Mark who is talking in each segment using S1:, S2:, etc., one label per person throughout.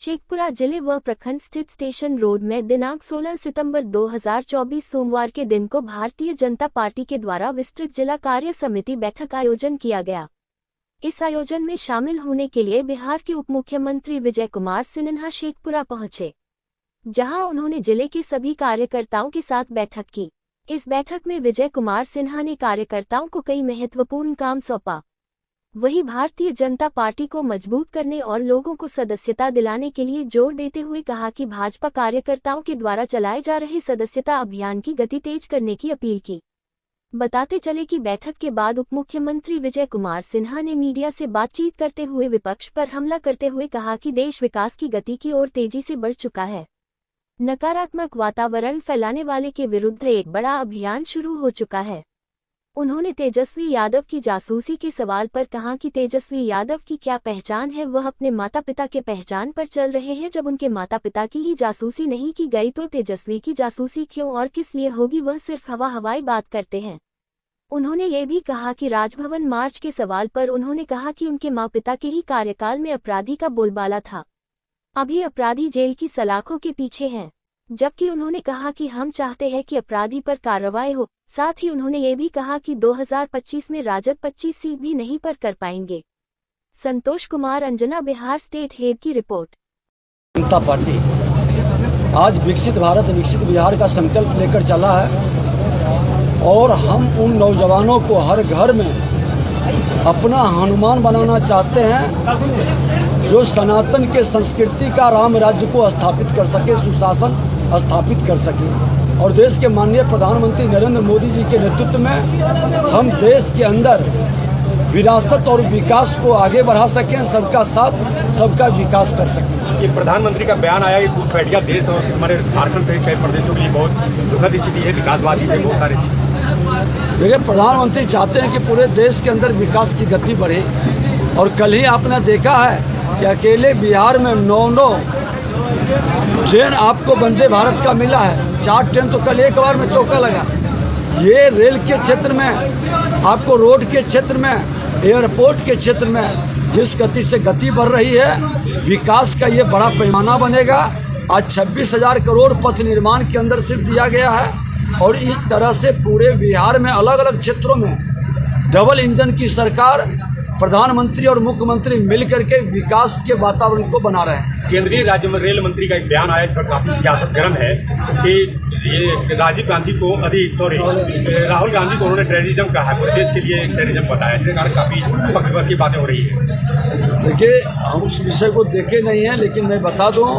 S1: शेखपुरा जिले व प्रखंड स्थित स्टेशन रोड में दिनांक 16 सितंबर 2024 सोमवार के दिन को भारतीय जनता पार्टी के द्वारा विस्तृत जिला कार्य समिति बैठक आयोजन किया गया। इस आयोजन में शामिल होने के लिए बिहार के उप मुख्यमंत्री विजय कुमार सिन्हा शेखपुरा पहुंचे, जहां उन्होंने जिले के सभी कार्यकर्ताओं के साथ बैठक की। इस बैठक में विजय कुमार सिन्हा ने कार्यकर्ताओं को कई महत्वपूर्ण काम सौंपा। वहीं भारतीय जनता पार्टी को मजबूत करने और लोगों को सदस्यता दिलाने के लिए जोर देते हुए कहा कि भाजपा कार्यकर्ताओं के द्वारा चलाए जा रहे सदस्यता अभियान की गति तेज करने की अपील की। बताते चले कि बैठक के बाद उप मुख्यमंत्री विजय कुमार सिन्हा ने मीडिया से बातचीत करते हुए विपक्ष पर हमला करते हुए कहा कि देश विकास की गति की ओर तेजी से बढ़ चुका है। नकारात्मक वातावरण फैलाने वाले के विरुद्ध एक बड़ा अभियान शुरू हो चुका है। उन्होंने तेजस्वी यादव की जासूसी के सवाल पर कहा कि तेजस्वी यादव की क्या पहचान है, वह अपने माता पिता के पहचान पर चल रहे हैं। जब उनके माता पिता की ही जासूसी नहीं की गई तो तेजस्वी की जासूसी क्यों और किस लिए होगी, वह सिर्फ हवाई बात करते हैं। उन्होंने ये भी कहा कि राजभवन मार्च के सवाल पर उन्होंने कहा कि उनके माँ पिता के ही कार्यकाल में अपराधी का बोलबाला था, अभी अपराधी जेल की सलाखों के पीछे हैं। जबकि उन्होंने कहा कि हम चाहते हैं कि अपराधी पर कार्रवाई हो। साथ ही उन्होंने ये भी कहा कि 2025 में राजद 25 सीट भी नहीं पर कर पाएंगे। संतोष कुमार अंजना, बिहार स्टेट हेड की रिपोर्ट।
S2: जनता पार्टी आज विकसित भारत विकसित बिहार का संकल्प लेकर चला है और हम उन नौजवानों को हर घर में अपना हनुमान बनाना चाहते हैं, जो सनातन के संस्कृति का राम राज्य को स्थापित कर सके, सुशासन स्थापित कर सके। और देश के माननीय प्रधानमंत्री नरेंद्र मोदी जी के नेतृत्व में हम देश के अंदर विरासत और विकास को आगे बढ़ा सकें, सबका साथ सबका विकास कर सकें।
S3: ये प्रधानमंत्री का बयान आया कि घुसपैठिया देश और हमारे झारखंड सहित कई प्रदेशों के लिए बहुत दुखद स्थिति है, विकासवादी है, बहुत सारी चीज़।
S2: देखिए, प्रधानमंत्री चाहते हैं कि पूरे देश के अंदर विकास की गति बढ़े। और कल ही आपने देखा है कि अकेले बिहार में 9 ट्रेन आपको वंदे भारत का मिला है। 4 ट्रेन तो कल एक बार में चौका लगा। ये रेल के क्षेत्र में, आपको रोड के क्षेत्र में, एयरपोर्ट के क्षेत्र में जिस गति से गति बढ़ रही है, विकास का ये बड़ा पैमाना बनेगा। आज 26,000 करोड़ पथ निर्माण के अंदर सिर्फ दिया गया है और इस तरह से पूरे बिहार में अलग अलग क्षेत्रों में डबल इंजन की सरकार, प्रधानमंत्री और मुख्यमंत्री मिलकर के विकास के वातावरण को बना रहे हैं।
S3: केंद्रीय राज्य में रेल मंत्री का एक बयान आया, इस पर काफी सियासत गर्म है कि ये राहुल गांधी को उन्होंने टेररिज्म कहा है, देश के लिए टेररिज्म बताया। इसके कारण काफी पक्षपात की बातें हो रही है।
S2: देखिए, हम उस विषय को देखे नहीं हैं, लेकिन मैं बता दूं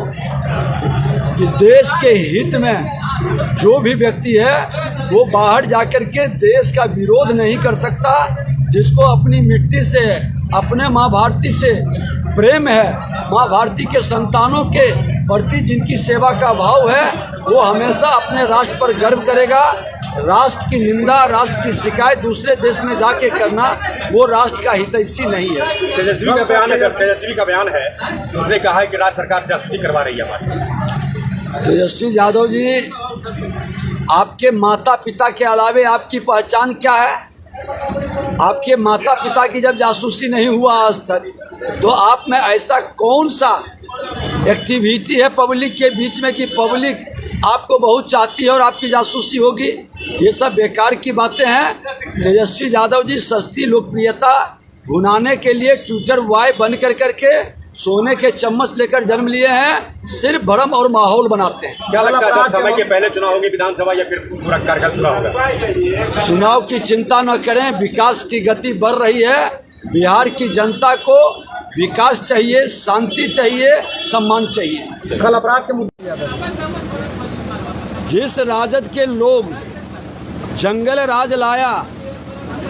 S2: कि देश के हित में जो भी व्यक्ति है वो बाहर जाकर के देश का विरोध नहीं कर सकता। जिसको अपनी मिट्टी से, अपने माँ भारती से प्रेम है, माँ भारती के संतानों के प्रति जिनकी सेवा का भाव है, वो हमेशा अपने राष्ट्र पर गर्व करेगा। राष्ट्र की निंदा, राष्ट्र की शिकायत दूसरे देश में जाके करना, वो राष्ट्र का हितैषी नहीं है।
S3: तेजस्वी का बयान है, उसने कहा है कि राज्य सरकार जासूसी करवा रही है हमारी।
S2: तेजस्वी यादव जी, आपके माता पिता के अलावे आपकी पहचान क्या है? आपके माता पिता की जब जासूसी नहीं हुआ आज तक, तो आप में ऐसा कौन सा एक्टिविटी है पब्लिक के बीच में कि पब्लिक आपको बहुत चाहती है और आपकी जासूसी होगी? ये सब बेकार की बातें हैं। तेजस्वी यादव जी सस्ती लोकप्रियता भुनाने के लिए ट्विटर बॉय बन करके सोने के चम्मच लेकर जन्म लिए हैं, सिर्फ भ्रम और माहौल बनाते हैं।
S3: क्या लगता है समय के पहले चुनाव होंगे विधानसभा या फिर पूरा कार्यकाल पूरा होगा?
S2: चुनाव की चिंता न करें, विकास की गति बढ़ रही है। बिहार की जनता को विकास चाहिए, शांति चाहिए, सम्मान चाहिए।
S4: कल अपराध के मुद्दे,
S2: जिस राजद के लोग जंगल राज लाया,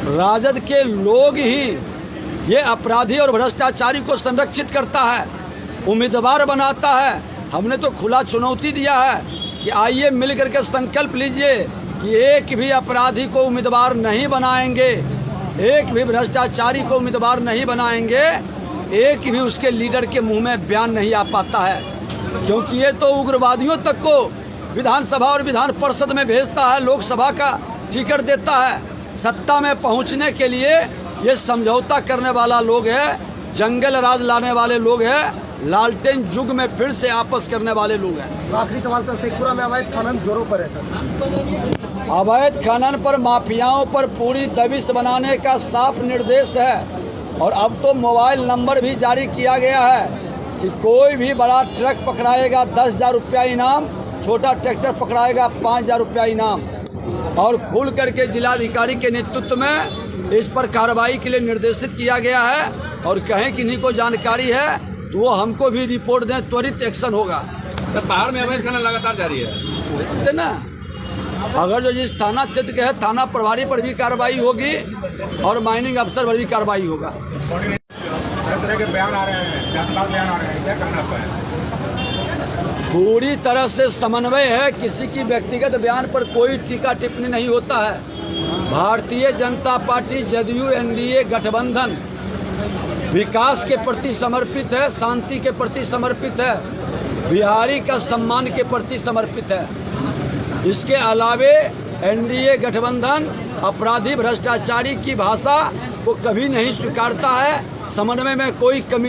S2: राजद के लोग ही ये अपराधी और भ्रष्टाचारी को संरक्षित करता है, उम्मीदवार बनाता है। हमने तो खुला चुनौती दिया है कि आइए मिलकर के संकल्प लीजिए कि एक भी अपराधी को उम्मीदवार नहीं बनाएंगे, एक भी भ्रष्टाचारी को उम्मीदवार नहीं बनाएंगे, एक भी उसके लीडर के मुंह में बयान नहीं आ पाता है, क्योंकि ये तो उग्रवादियों तक को विधानसभा और विधान परिषद में भेजता है, लोकसभा का टिकट देता है। सत्ता में पहुंचने के लिए ये समझौता करने वाला लोग है, जंगल राज लाने वाले लोग हैं। लालटेन युग में फिर से आपस करने वाले लोग हैं।
S4: आखिरी सवाल सर, शेखपुरा में अवैध खनन जोरों पर है सर।
S2: अवैध खनन पर माफियाओं पर पूरी दबिश बनाने का साफ निर्देश है और अब तो मोबाइल नंबर भी जारी किया गया है कि कोई भी बड़ा ट्रक पकड़ाएगा 10,000 रुपया इनाम, छोटा ट्रैक्टर पकड़ाएगा 5,000 रुपया इनाम। और खुल करके जिलाधिकारी के नेतृत्व में इस पर कार्रवाई के लिए निर्देशित किया गया है और कहें कि इन्हीं को जानकारी है तो वो हमको भी रिपोर्ट दें, त्वरित एक्शन होगा।
S3: सर पहाड़ में अवैध खनन लगातार जारी है
S2: ना, अगर जो जिस थाना क्षेत्र के है थाना प्रभारी पर भी कार्रवाई होगी और माइनिंग अफसर पर भी कार्रवाई होगा।
S3: तरह के बयान आ रहे हैं, जातिवाद बयान आ रहे हैं, क्या करना है?
S2: पूरी तरह से समन्वय है, किसी की व्यक्तिगत बयान पर कोई टीका टिप्पणी नहीं होता है। भारतीय जनता पार्टी जदयू एनडीए गठबंधन विकास के प्रति समर्पित है, शांति के प्रति समर्पित है, बिहारी का सम्मान के प्रति समर्पित है। इसके अलावे एनडीए गठबंधन अपराधी भ्रष्टाचारी की भाषा को कभी नहीं स्वीकारता है। समन्वय में कोई कमी